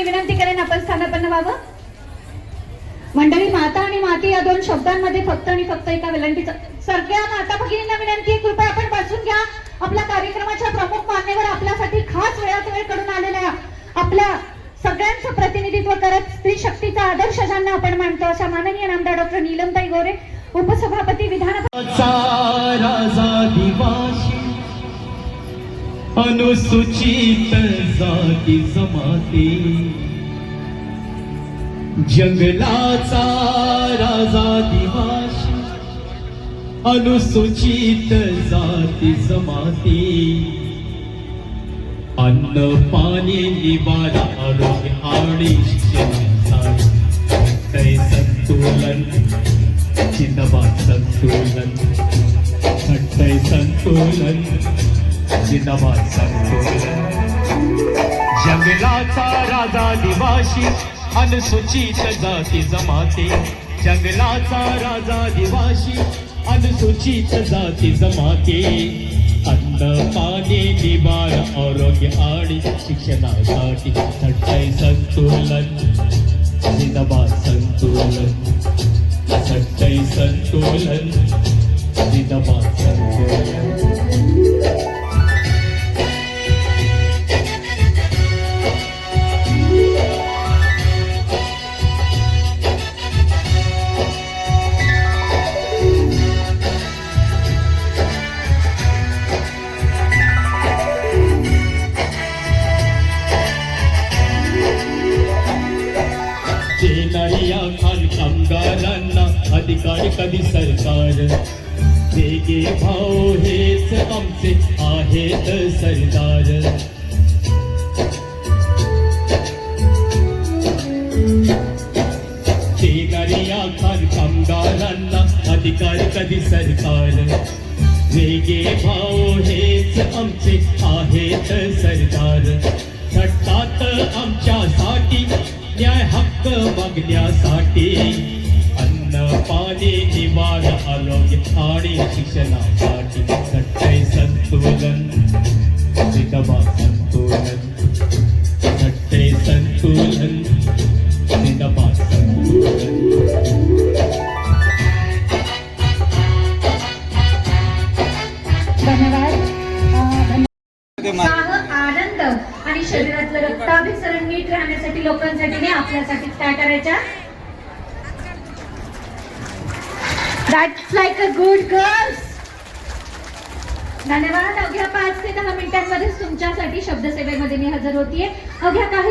मी विनंती करेन आपण स्थानापन्न व्हावं. मंडळी, माता आणि माती या दोन शब्दांमध्ये फक्त आणि फक्त एका विनंतीचं. सगळ्या माता भगिनींना विनंती, कृपया आपण बसून घ्या. आपल्या कार्यक्रमाच्या प्रमुख मान्यवर आपल्यासाठी खास वेळात वेळ करून आलेल्या आपल्या सगळ्यांचं प्रतिनिधित्व करत स्त्री शक्तीचा आदर्श ज्यांना आपण मानतो अशा माननीय नामदार डॉक्टर नीलमताई गोरे, उपसभापती विधान अनुसूचित जाती जमाती, जंगलाचा राजा दिवाशी, अनुसूचित जाती जमाती, अन्न पाणी निवारा आरोग्य आणि शिक्षणासाठी संतुलन, जिंदाबाद संतुलन, घडतंय संतुलन, जिंदाबाद संतुलन. जंगलाचा राजा दिवाशी, अनुसूचित जाती जमाती, जंगलाचा राजा दिवाशी, अनुसूचित जाती जमाती, अन्न पाणी निवार आरोग्य आणि शिक्षणासाठी घडतंय संतुलन, जिंदाबाद संतुलन, घडतंय संतुलन, जिंदाबाद संतुलन. खान कामगारांना अधिकार कधी सरकार वेगे भाव हेच आमचे आहेत सरदार. देणाऱ्या खान कामगारांना अधिकार कधी सरकार वेगे भाव हेच आमचे आहेत सरदार. झटतात आमच्यासाठी न्याय हक्क मागण्यासाठी, अन्न पाणी निवार आरोग्य आणि शिक्षणासाठी घडतंय संतुलन, जिंदाबाद संतुलन, घडतंय संतुलन, जिंदाबाद संतुलन. धन्यवाद. आनंद आणि शरीरातलं रक्ताभिसरण नीट राहण्यासाठी लोकांसाठी नाही, आपल्यासाठीच काय करायच्या. That's like a good girls. धन्यवाद. अवघ्या 5 ते 10 मिनिटांमध्येच तुमच्यासाठी शब्दसेवेमध्ये मी हजर होतीये. अवघ्या काही